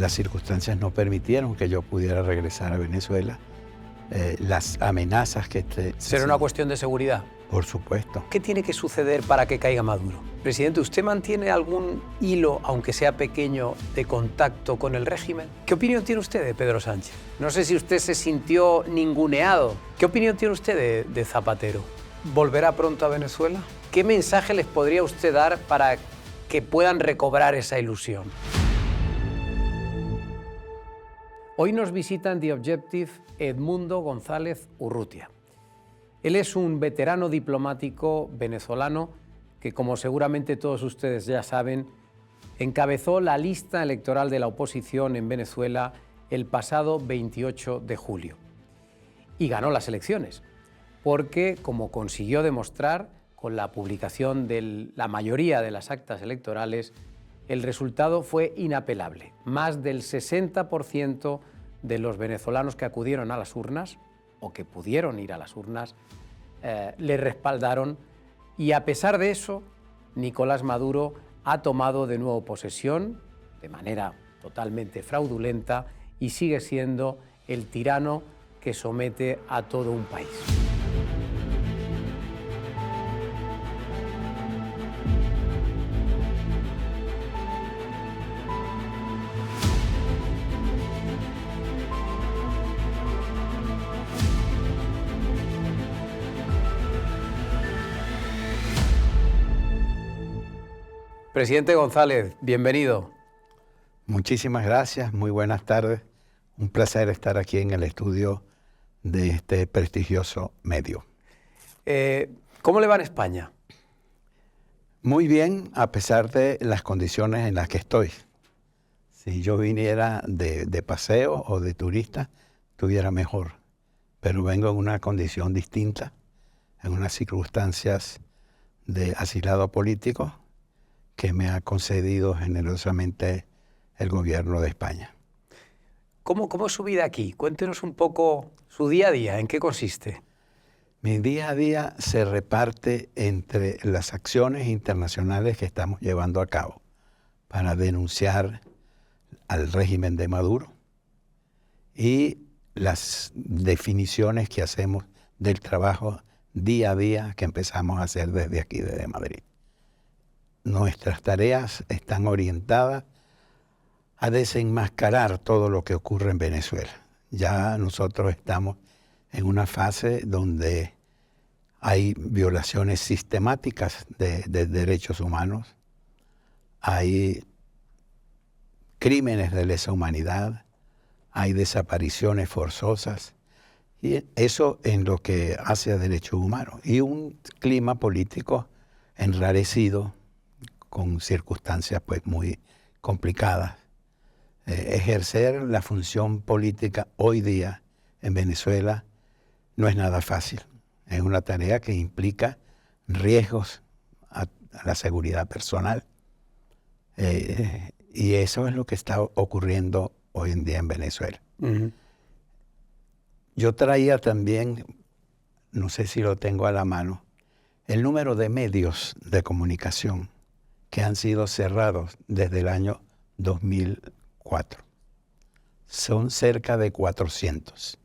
Las circunstancias no permitieron que yo pudiera regresar a Venezuela. Las amenazas que... ¿Será una cuestión de seguridad? Por supuesto. ¿Qué tiene que suceder para que caiga Maduro? Presidente, ¿usted mantiene algún hilo, aunque sea pequeño, de contacto con el régimen? ¿Qué opinión tiene usted de Pedro Sánchez? No sé si usted se sintió ninguneado. ¿Qué opinión tiene usted de Zapatero? ¿Volverá pronto a Venezuela? ¿Qué mensaje les podría usted dar para que puedan recobrar esa ilusión? Hoy nos visita en The Objective Edmundo González Urrutia. Él es un veterano diplomático venezolano que, como seguramente todos ustedes ya saben, encabezó la lista electoral de la oposición en Venezuela el pasado 28 de julio. Y ganó las elecciones, porque, como consiguió demostrar con la publicación de la mayoría de las actas electorales, el resultado fue inapelable. Más del 60% de los venezolanos que acudieron a las urnas, o que pudieron ir a las urnas, le respaldaron, y a pesar de eso, Nicolás Maduro ha tomado de nuevo posesión, de manera totalmente fraudulenta, y sigue siendo el tirano que somete a todo un país. Presidente González, bienvenido. Muchísimas gracias, muy buenas tardes. Un placer estar aquí en el estudio de este prestigioso medio. ¿Cómo le va en España? Muy bien, a pesar de las condiciones en las que estoy. Si yo viniera de paseo o de turista, estuviera mejor. Pero vengo en una condición distinta, en unas circunstancias de asilado político que me ha concedido generosamente el gobierno de España. ¿Cómo es su vida aquí? Cuéntenos un poco su día a día, ¿en qué consiste? Mi día a día se reparte entre las acciones internacionales que estamos llevando a cabo para denunciar al régimen de Maduro y las definiciones que hacemos del trabajo día a día que empezamos a hacer desde aquí, desde Madrid. Nuestras tareas están orientadas a desenmascarar todo lo que ocurre en Venezuela. Ya nosotros estamos en una fase donde hay violaciones sistemáticas de derechos humanos, hay crímenes de lesa humanidad, hay desapariciones forzosas, y eso en lo que hace a derechos humanos. Y un clima político enrarecido, con circunstancias pues muy complicadas. Ejercer la función política hoy día en Venezuela no es nada fácil. Es una tarea que implica riesgos a la seguridad personal. Y eso es lo que está ocurriendo hoy en día en Venezuela. Uh-huh. Yo traía también, no sé si lo tengo a la mano, el número de medios de comunicación que han sido cerrados desde el año 2004. Son cerca de 400.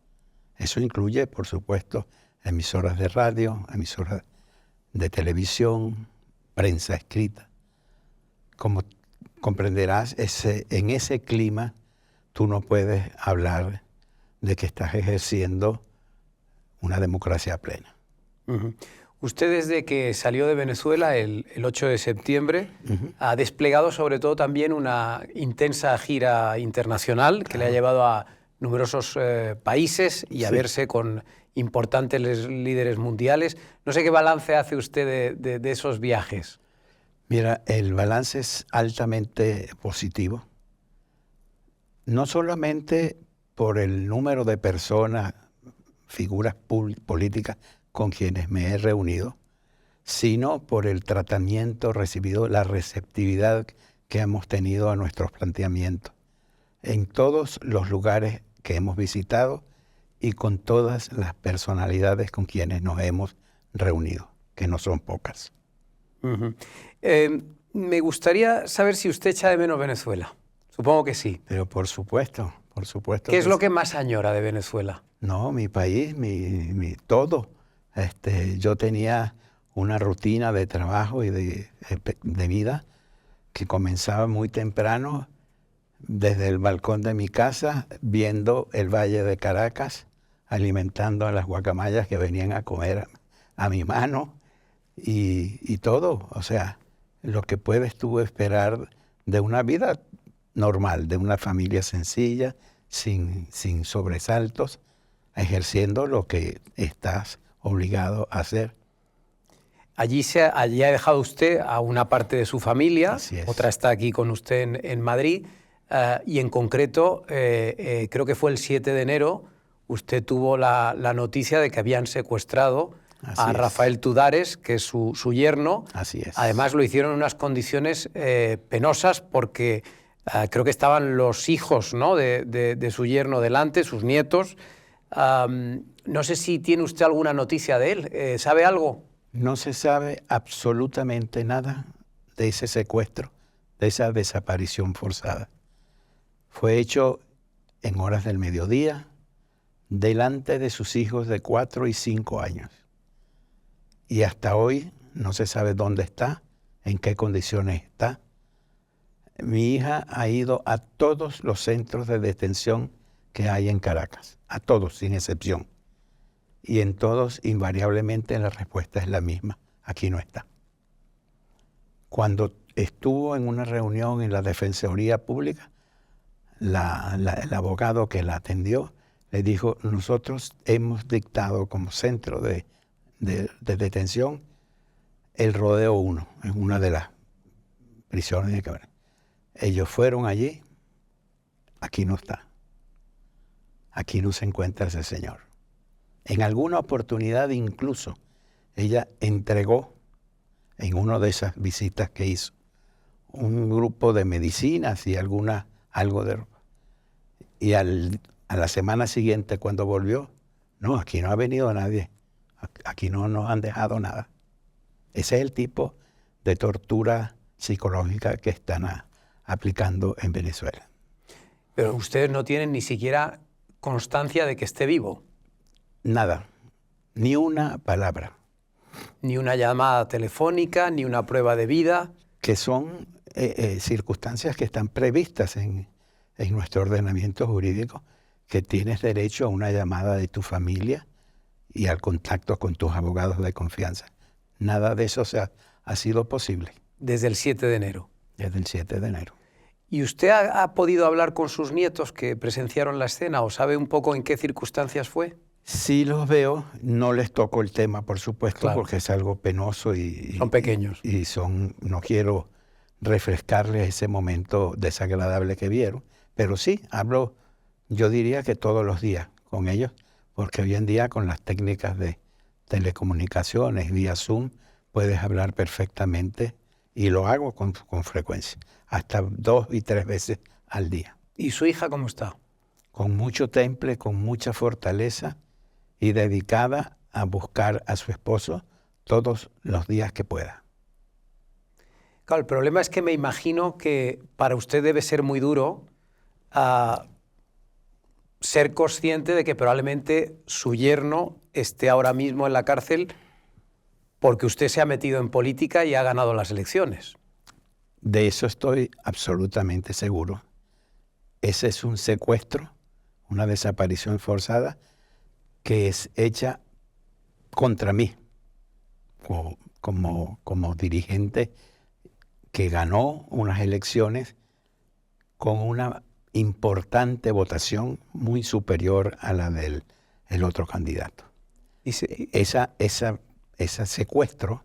Eso incluye, por supuesto, emisoras de radio, emisoras de televisión, prensa escrita. Como comprenderás, en ese clima tú no puedes hablar de que estás ejerciendo una democracia plena. Uh-huh. Usted, desde que salió de Venezuela el 8 de septiembre, Uh-huh. ha desplegado sobre todo también una intensa gira internacional que le ha llevado a numerosos países y a Sí. verse con importantes líderes mundiales. No sé qué balance hace usted de esos viajes. Mira, el balance es altamente positivo. No solamente por el número de personas, figuras políticas con quienes me he reunido, sino por el tratamiento recibido, la receptividad que hemos tenido a nuestros planteamientos en todos los lugares que hemos visitado y con todas las personalidades con quienes nos hemos reunido, que no son pocas. Uh-huh. Me gustaría saber si usted echa de menos Venezuela. Supongo que sí. Pero por supuesto, por supuesto. ¿Qué es lo que más añora de Venezuela? No, mi país, todo. Yo tenía una rutina de trabajo y de vida que comenzaba muy temprano desde el balcón de mi casa, viendo el Valle de Caracas, alimentando a las guacamayas que venían a comer a mi mano y todo. O sea, lo que puedes tú esperar de una vida normal, de una familia sencilla, sin sobresaltos, ejerciendo lo que estás obligado a hacer. Allí ha dejado usted a una parte de su familia, Así es. Otra está aquí con usted en Madrid, y en concreto, creo que fue el 7 de enero, usted tuvo la noticia de que habían secuestrado a Rafael Tudares, que es su yerno. Así es. Además lo hicieron en unas condiciones penosas porque creo que estaban los hijos, ¿no?, de su yerno delante, sus nietos. No sé si tiene usted alguna noticia de él. ¿Sabe algo? No se sabe absolutamente nada de ese secuestro, de esa desaparición forzada. Fue hecho en horas del mediodía, delante de sus hijos de 4 y 5 años. Y hasta hoy no se sabe dónde está, en qué condiciones está. Mi hija ha ido a todos los centros de detención que hay en Caracas, a todos sin excepción. Y en todos, invariablemente, la respuesta es la misma: aquí no está. Cuando estuvo en una reunión en la Defensoría Pública, el abogado que la atendió le dijo: nosotros hemos dictado como centro de detención el Rodeo 1, en una de las prisiones de Cabrera. Ellos fueron allí, aquí no está. Aquí no se encuentra ese señor. En alguna oportunidad incluso ella entregó, en una de esas visitas que hizo, un grupo de medicinas y algo de ropa. Y a la semana siguiente, cuando volvió, no, aquí no ha venido nadie, aquí no nos han dejado nada. Ese es el tipo de tortura psicológica que están aplicando en Venezuela. Pero ustedes no tienen ni siquiera constancia de que esté vivo. Nada, ni una palabra. Ni una llamada telefónica, ni una prueba de vida. Que son circunstancias que están previstas en nuestro ordenamiento jurídico, que tienes derecho a una llamada de tu familia y al contacto con tus abogados de confianza. Nada de eso ha sido posible. Desde el 7 de enero. Desde el 7 de enero. ¿Y usted ha podido hablar con sus nietos que presenciaron la escena o sabe un poco en qué circunstancias fue? Sí los veo, no les toco el tema, por supuesto, claro, porque es algo penoso y son pequeños. No quiero refrescarles ese momento desagradable que vieron, pero sí, hablo, yo diría que todos los días con ellos, porque hoy en día con las técnicas de telecomunicaciones, vía Zoom, puedes hablar perfectamente, y lo hago con frecuencia, hasta 2 y 3 veces al día. ¿Y su hija cómo está? Con mucho temple, con mucha fortaleza y dedicada a buscar a su esposo todos los días que pueda. Claro, el problema es que me imagino que para usted debe ser muy duro ser consciente de que probablemente su yerno esté ahora mismo en la cárcel porque usted se ha metido en política y ha ganado las elecciones. De eso estoy absolutamente seguro. Ese es un secuestro, una desaparición forzada que es hecha contra mí, como dirigente que ganó unas elecciones con una importante votación muy superior a la del otro candidato. Ese secuestro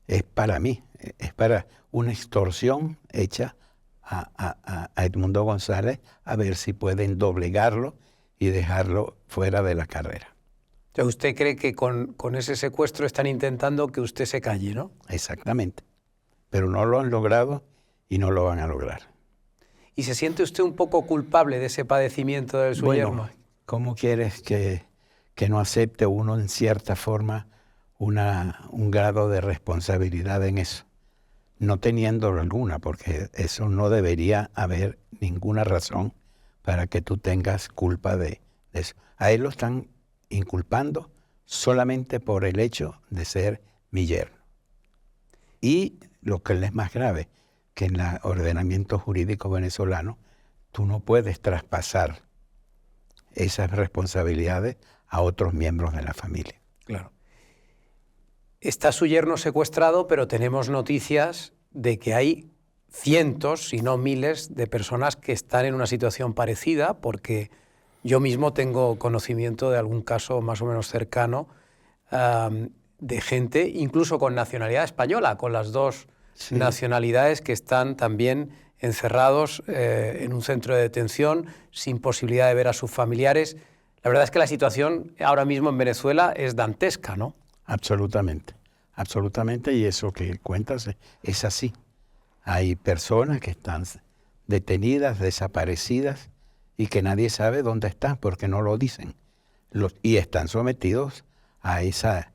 es para mí, es para una extorsión hecha a Edmundo González, a ver si pueden doblegarlo y dejarlo fuera de la carrera. O sea, ¿usted cree que con ese secuestro están intentando que usted se calle, no? Exactamente. Pero no lo han logrado y no lo van a lograr. ¿Y se siente usted un poco culpable de ese padecimiento de su yerno? Bueno, ¿cómo quieres que no acepte uno en cierta forma un grado de responsabilidad en eso? no teniendo alguna, porque eso no debería haber ninguna razón para que tú tengas culpa de eso. A él lo están inculpando solamente por el hecho de ser mi yerno. Y lo que es más grave, que en el ordenamiento jurídico venezolano tú no puedes traspasar esas responsabilidades a otros miembros de la familia. Claro. Está su yerno secuestrado, pero tenemos noticias de que hay cientos, si no miles, de personas que están en una situación parecida, porque yo mismo tengo conocimiento de algún caso más o menos cercano de gente, incluso con nacionalidad española, con las dos nacionalidades, que están también encerrados en un centro de detención, sin posibilidad de ver a sus familiares. La verdad es que la situación ahora mismo en Venezuela es dantesca, ¿no? Absolutamente, absolutamente, y eso que cuentas es así. Hay personas que están detenidas, desaparecidas, y que nadie sabe dónde están porque no lo dicen. Y están sometidos a esa,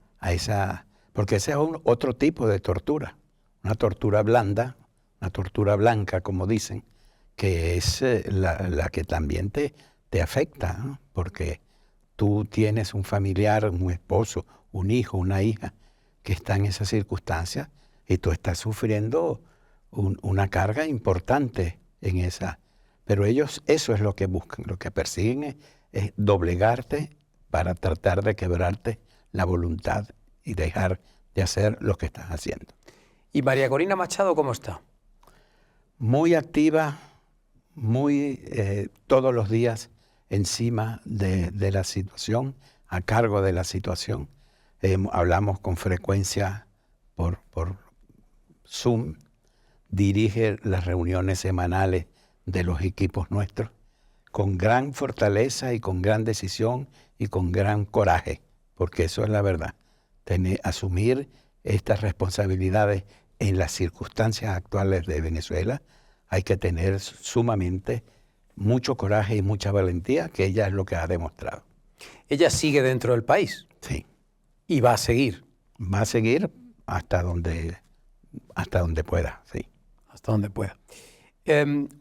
porque ese es otro tipo de tortura, una tortura blanda, una tortura blanca, como dicen, que es la que también te afecta, ¿no? Porque tú tienes un familiar, un esposo, un hijo, una hija, que está en esas circunstancias y tú estás sufriendo una carga importante en esa. Pero ellos eso es lo que buscan, lo que persiguen es doblegarte para tratar de quebrarte la voluntad y dejar de hacer lo que estás haciendo. ¿Y María Corina Machado cómo está? Muy activa, muy todos los días encima de la situación, a cargo de la situación. Hablamos con frecuencia por Zoom, dirige las reuniones semanales de los equipos nuestros con gran fortaleza y con gran decisión y con gran coraje, porque eso es la verdad. Asumir estas responsabilidades en las circunstancias actuales de Venezuela, hay que tener sumamente mucho coraje y mucha valentía, que ella es lo que ha demostrado. Ella sigue dentro del país. Sí. Y va a seguir. Va a seguir hasta donde pueda, sí. Hasta donde pueda.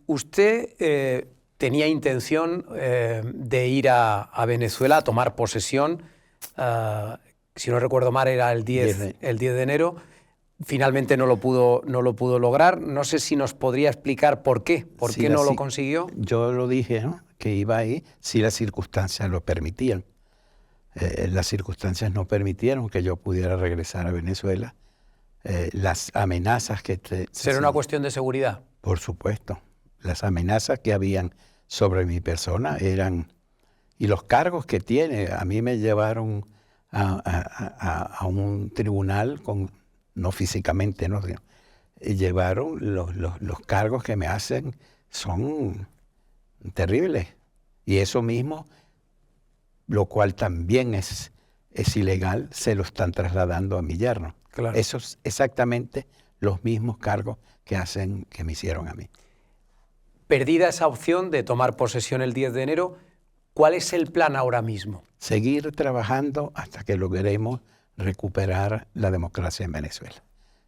Usted tenía intención de ir a Venezuela a tomar posesión, si no recuerdo mal era el 10 de enero. Finalmente no lo pudo lograr. No sé si nos podría explicar por qué. ¿Por qué no lo consiguió? Yo lo dije, ¿no?, que iba ahí si las circunstancias lo permitían. Las circunstancias no permitieron que yo pudiera regresar a Venezuela. Las amenazas que... ¿Será una cuestión de seguridad? Por supuesto. Las amenazas que habían sobre mi persona eran... Y los cargos que tiene. A mí me llevaron a un tribunal con... No físicamente, ¿no? Llevaron los cargos que me hacen son terribles. Y eso mismo, lo cual también es ilegal, se lo están trasladando a mi yerno. Claro. Esos exactamente los mismos cargos que me hicieron a mí. Perdida esa opción de tomar posesión el 10 de enero, ¿cuál es el plan ahora mismo? Seguir trabajando hasta que logremos recuperar la democracia en Venezuela.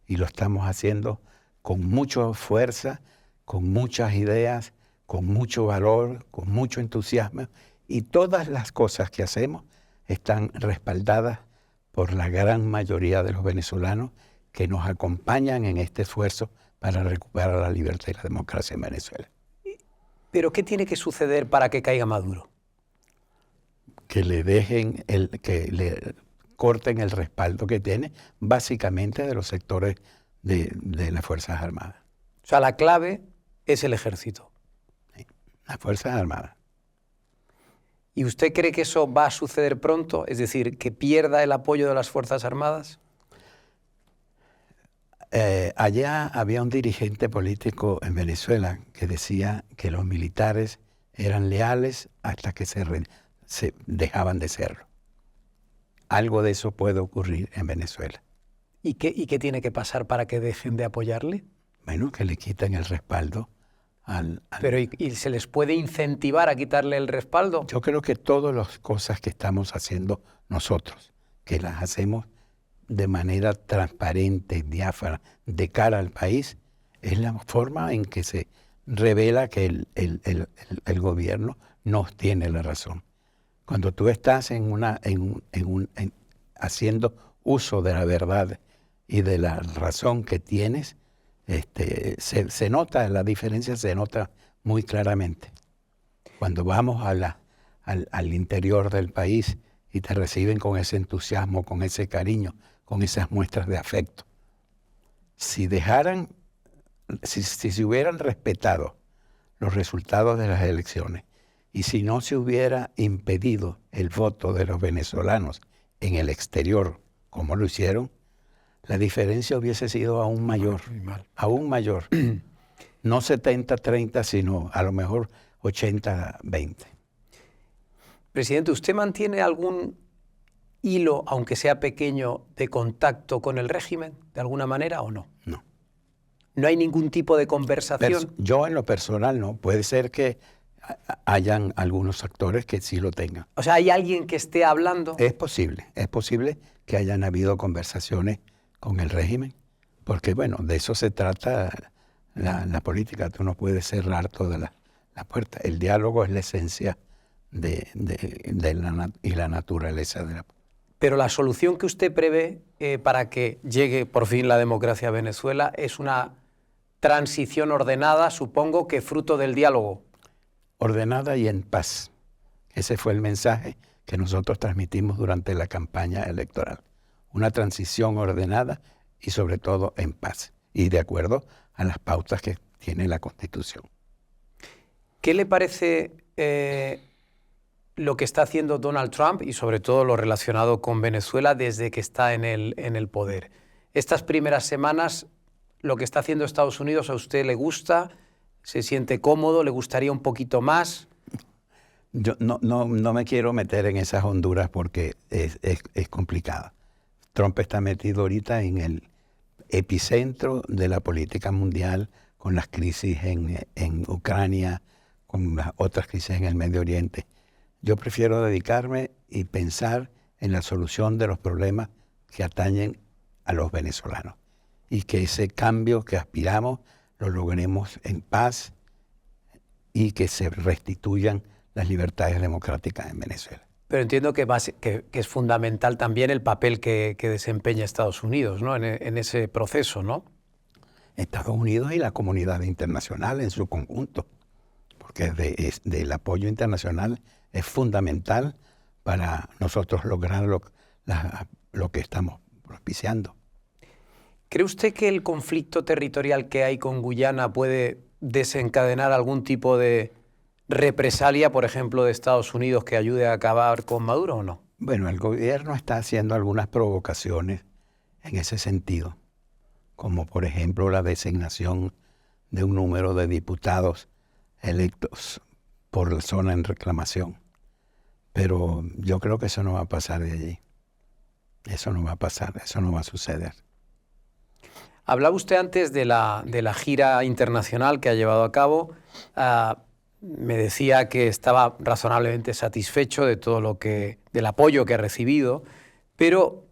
Y lo estamos haciendo con mucha fuerza, con muchas ideas, con mucho valor, con mucho entusiasmo. Y todas las cosas que hacemos están respaldadas por la gran mayoría de los venezolanos que nos acompañan en este esfuerzo para recuperar la libertad y la democracia en Venezuela. ¿Pero qué tiene que suceder para que caiga Maduro? Que le corten el respaldo que tiene, básicamente de los sectores de las Fuerzas Armadas. O sea, la clave es el ejército. Sí, las Fuerzas Armadas. ¿Y usted cree que eso va a suceder pronto? Es decir, que pierda el apoyo de las Fuerzas Armadas. Allá había un dirigente político en Venezuela que decía que los militares eran leales hasta que se dejaban de serlo. Algo de eso puede ocurrir en Venezuela. ¿Y qué tiene que pasar para que dejen de apoyarle? Bueno, que le quiten el respaldo Pero ¿y se les puede incentivar a quitarle el respaldo? Yo creo que todas las cosas que estamos haciendo nosotros, que las hacemos de manera transparente, diáfana, de cara al país, es la forma en que se revela que el gobierno no tiene la razón. Cuando tú estás haciendo uso de la verdad y de la razón que tienes, se nota, la diferencia se nota muy claramente. Cuando vamos al interior del país y te reciben con ese entusiasmo, con ese cariño, con esas muestras de afecto. Si se hubieran respetado los resultados de las elecciones y si no se hubiera impedido el voto de los venezolanos en el exterior, como lo hicieron, la diferencia hubiese sido aún mayor, aún mayor. No 70-30, sino a lo mejor 80-20. Presidente, ¿usted mantiene algún hilo, aunque sea pequeño, de contacto con el régimen, de alguna manera, o no? No. ¿No hay ningún tipo de conversación? Yo en lo personal no. Puede ser que hayan algunos actores que sí lo tengan. O sea, ¿hay alguien que esté hablando? Es posible que hayan habido conversaciones con el régimen, porque bueno, de eso se trata la política. Tú no puedes cerrar todas las puertas. El diálogo es la esencia y la naturaleza de la política. Pero la solución que usted prevé para que llegue por fin la democracia a Venezuela es una transición ordenada, supongo que fruto del diálogo. Ordenada y en paz. Ese fue el mensaje que nosotros transmitimos durante la campaña electoral. Una transición ordenada y sobre todo en paz y de acuerdo a las pautas que tiene la Constitución. ¿Qué le parece lo que está haciendo Donald Trump y sobre todo lo relacionado con Venezuela desde que está en el poder? Estas primeras semanas, lo que está haciendo Estados Unidos, ¿a usted le gusta? ¿Se siente cómodo? ¿Le gustaría un poquito más? Yo no me quiero meter en esas honduras porque es complicado. Trump está metido ahorita en el epicentro de la política mundial con las crisis en Ucrania, con las otras crisis en el Medio Oriente. Yo prefiero dedicarme y pensar en la solución de los problemas que atañen a los venezolanos y que ese cambio que aspiramos lo logremos en paz y que se restituyan las libertades democráticas en Venezuela. Pero entiendo que es fundamental también el papel que desempeña Estados Unidos, ¿no? en ese proceso, ¿no? Estados Unidos y la comunidad internacional en su conjunto, porque del apoyo internacional es fundamental para nosotros lograr lo que estamos propiciando. ¿Cree usted que el conflicto territorial que hay con Guyana puede desencadenar algún tipo de represalia, por ejemplo, de Estados Unidos que ayude a acabar con Maduro o no? Bueno, el gobierno está haciendo algunas provocaciones en ese sentido, como por ejemplo la designación de un número de diputados electos por la zona en reclamación. Pero yo creo que eso no va a pasar de allí. Eso no va a pasar, eso no va a suceder. Hablaba usted antes de la gira internacional que ha llevado a cabo. Me decía que estaba razonablemente satisfecho de todo del apoyo que ha recibido, pero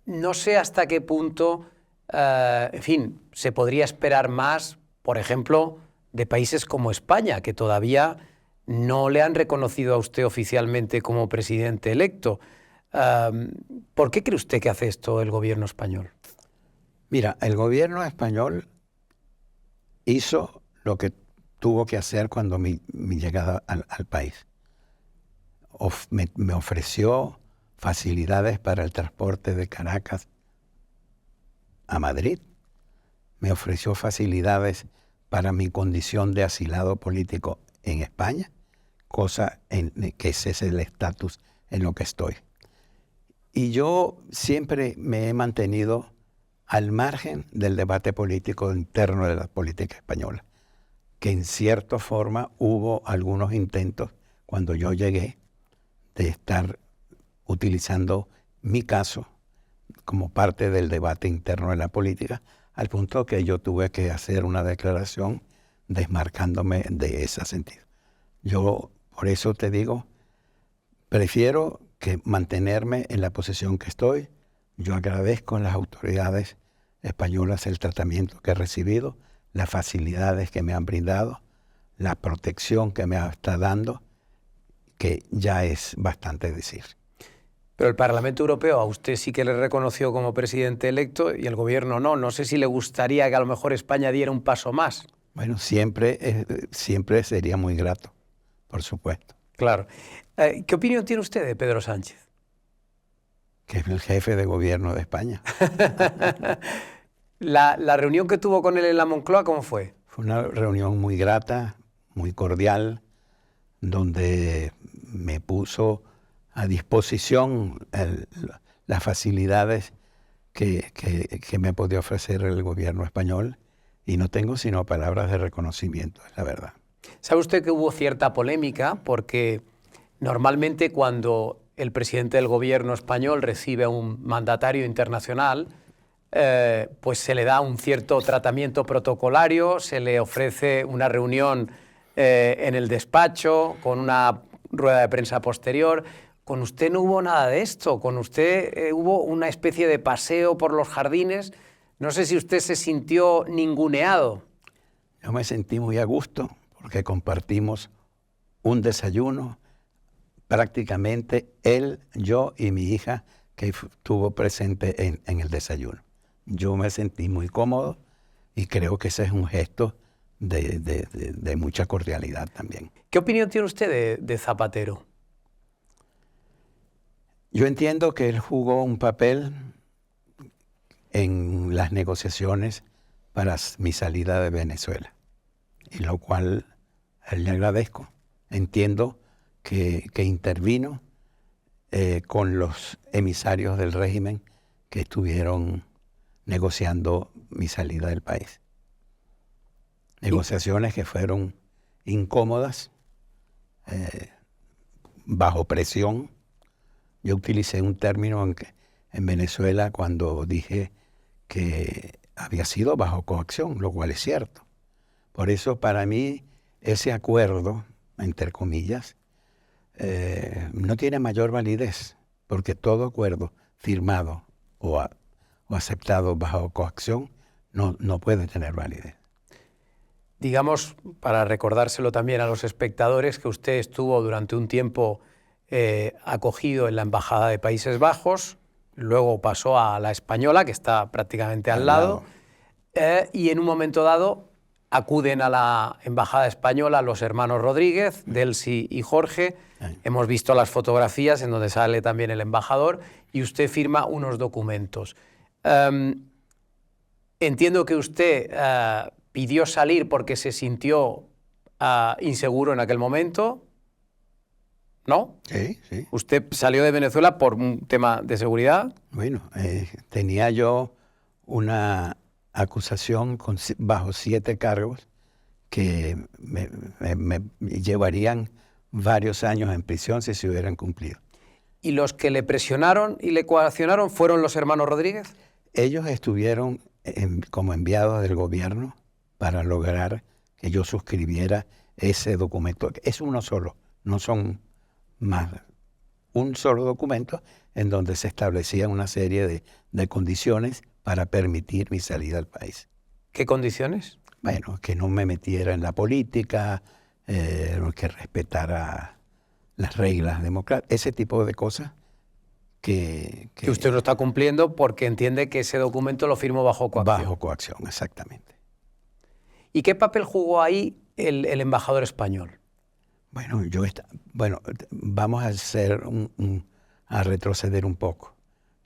no sé hasta qué punto, en fin, se podría esperar más, por ejemplo, de países como España, que todavía no le han reconocido a usted oficialmente como presidente electo. ¿Por qué cree usted que hace esto el gobierno español? Mira, el gobierno español hizo lo que tuvo que hacer cuando mi llegada al país. Me ofreció facilidades para el transporte de Caracas a Madrid. Me ofreció facilidades para mi condición de asilado político en España, cosa que ese es el estatus en lo que estoy. Y yo siempre me he mantenido al margen del debate político interno de la política española, que en cierta forma hubo algunos intentos cuando yo llegué de estar utilizando mi caso como parte del debate interno de la política, al punto que yo tuve que hacer una declaración desmarcándome de ese sentido. Yo, por eso te digo, prefiero que mantenerme en la posición que estoy, Yo agradezco a las autoridades españolas el tratamiento que he recibido, las facilidades que me han brindado, la protección que me está dando, que ya es bastante decir. Pero el Parlamento Europeo a usted sí que le reconoció como presidente electo y el gobierno no. No sé si le gustaría que a lo mejor España diera un paso más. Bueno, siempre sería muy grato, por supuesto. Claro. ¿Qué opinión tiene usted de Pedro Sánchez? Que es el jefe de gobierno de España. La reunión que tuvo con él en la Moncloa, ¿cómo fue? Fue una reunión muy grata, muy cordial, donde me puso a disposición las facilidades que me podía ofrecer el gobierno español, y no tengo sino palabras de reconocimiento, es la verdad. ¿Sabe usted que hubo cierta polémica? Porque normalmente cuando el presidente del gobierno español recibe a un mandatario internacional, pues se le da un cierto tratamiento protocolario, se le ofrece una reunión en el despacho, con una rueda de prensa posterior. Con usted no hubo nada de esto, con usted hubo una especie de paseo por los jardines. No sé si usted se sintió ninguneado. Yo me sentí muy a gusto porque compartimos un desayuno, prácticamente él, yo y mi hija que estuvo presente en el desayuno. Yo me sentí muy cómodo y creo que ese es un gesto de mucha cordialidad también. ¿Qué opinión tiene usted de Zapatero? Yo entiendo que él jugó un papel en las negociaciones para mi salida de Venezuela, y lo cual a él le agradezco. Entiendo que intervino con los emisarios del régimen que estuvieron negociando mi salida del país. Negociaciones que fueron incómodas, bajo presión. Yo utilicé un término en Venezuela cuando dije que había sido bajo coacción, lo cual es cierto. Por eso para mí ese acuerdo, entre comillas, no tiene mayor validez, porque todo acuerdo firmado o aceptado bajo coacción no puede tener validez. Digamos, para recordárselo también a los espectadores, que usted estuvo durante un tiempo acogido en la Embajada de Países Bajos, luego pasó a la Española, que está prácticamente al lado. Y en un momento dado acuden a la Embajada Española los hermanos Rodríguez, Delcy y Jorge. Hemos visto las fotografías en donde sale también el embajador y usted firma unos documentos. Entiendo que usted pidió salir porque se sintió inseguro en aquel momento, ¿no? Sí, sí. ¿Usted salió de Venezuela por un tema de seguridad? Bueno, tenía yo una acusación bajo 7 cargos que me llevarían varios años en prisión si se hubieran cumplido. ¿Y los que le presionaron y le coaccionaron fueron los hermanos Rodríguez? Ellos estuvieron como enviados del gobierno para lograr que yo suscribiera ese documento. Es uno solo, no son más. Un solo documento en donde se establecía una serie de condiciones para permitir mi salida del país. ¿Qué condiciones? Bueno, que no me metiera en la política, que respetara las reglas democráticas, ese tipo de cosas que usted no está cumpliendo porque entiende que ese documento lo firmó bajo coacción. Bajo coacción, exactamente. ¿Y qué papel jugó ahí el embajador español? Bueno, vamos a retroceder un poco.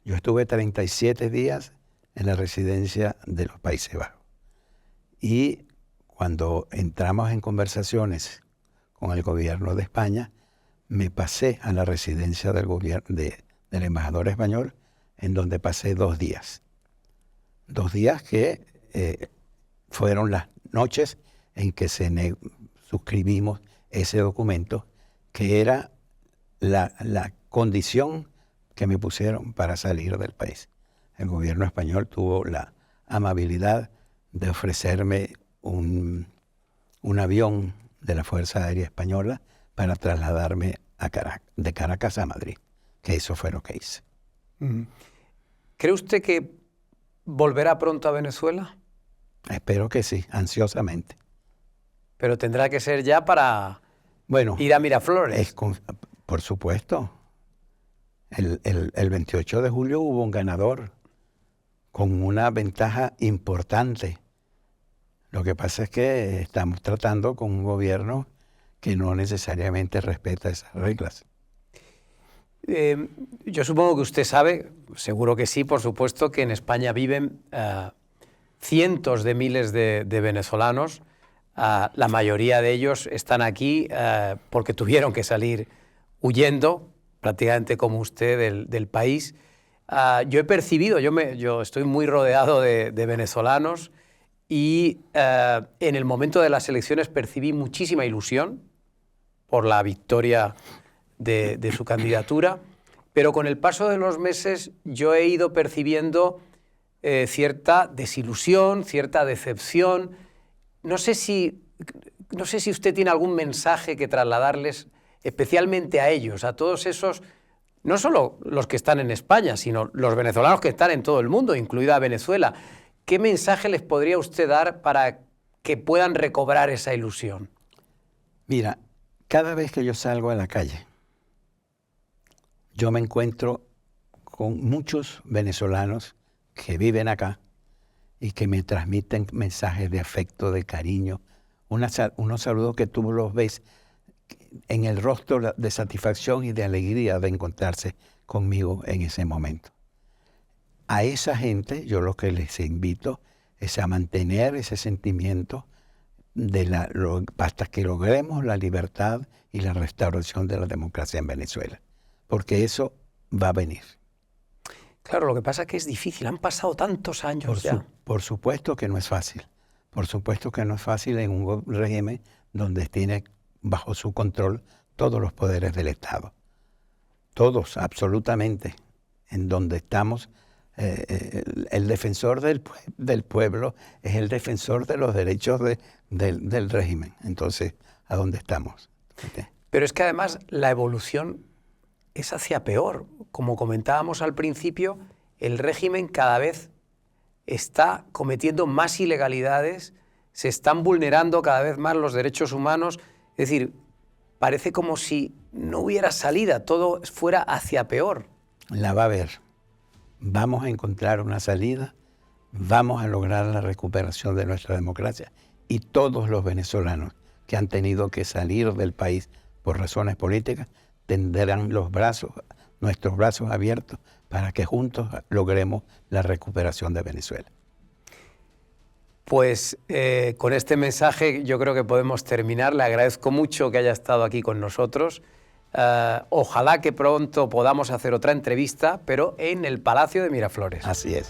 Yo estuve 37 días en la residencia de los Países Bajos. Y cuando entramos en conversaciones con el gobierno de España, me pasé a la residencia del embajador español, en donde pasé 2 días. 2 días que fueron las noches en que suscribimos ese documento, que era la condición que me pusieron para salir del país. El gobierno español tuvo la amabilidad de ofrecerme un avión de la Fuerza Aérea Española para trasladarme de Caracas a Madrid, que eso fue lo que hice. ¿Cree usted que volverá pronto a Venezuela? Espero que sí, ansiosamente. Pero tendrá que ser ya para ir a Miraflores. Por supuesto. El 28 de julio hubo un ganador con una ventaja importante. Lo que pasa es que estamos tratando con un gobierno que no necesariamente respeta esas reglas. Yo supongo que usted sabe, seguro que sí, por supuesto, que en España viven cientos de miles de venezolanos. La mayoría de ellos están aquí porque tuvieron que salir huyendo, prácticamente como usted, del país. Yo he percibido, yo estoy muy rodeado de venezolanos y en el momento de las elecciones percibí muchísima ilusión por la victoria de su candidatura, pero con el paso de los meses yo he ido percibiendo cierta desilusión, cierta decepción. No sé si usted tiene algún mensaje que trasladarles especialmente a ellos, a todos esos, no solo los que están en España, sino los venezolanos que están en todo el mundo, incluida Venezuela. ¿Qué mensaje les podría usted dar para que puedan recobrar esa ilusión? Mira, cada vez que yo salgo a la calle, yo me encuentro con muchos venezolanos que viven acá y que me transmiten mensajes de afecto, de cariño, unos saludos que tú los ves en el rostro de satisfacción y de alegría de encontrarse conmigo en ese momento. A esa gente yo lo que les invito es a mantener ese sentimiento hasta que logremos la libertad y la restauración de la democracia en Venezuela, porque eso va a venir. Claro, lo que pasa es que es difícil, han pasado tantos años ya. Por supuesto que no es fácil, por supuesto que no es fácil en un régimen donde tiene bajo su control todos los poderes del Estado, todos, absolutamente, en donde estamos. El defensor del pueblo es el defensor de los derechos del régimen. Entonces, ¿a dónde estamos? ¿Okay? Pero es que además la evolución es hacia peor. Como comentábamos al principio, el régimen cada vez está cometiendo más ilegalidades, se están vulnerando cada vez más los derechos humanos. Es decir, parece como si no hubiera salida, todo fuera hacia peor. La va a haber. Vamos a encontrar una salida, vamos a lograr la recuperación de nuestra democracia y todos los venezolanos que han tenido que salir del país por razones políticas tendrán nuestros brazos abiertos para que juntos logremos la recuperación de Venezuela. Pues con este mensaje yo creo que podemos terminar. Le agradezco mucho que haya estado aquí con nosotros. Ojalá que pronto podamos hacer otra entrevista, pero en el Palacio de Miraflores. Así es.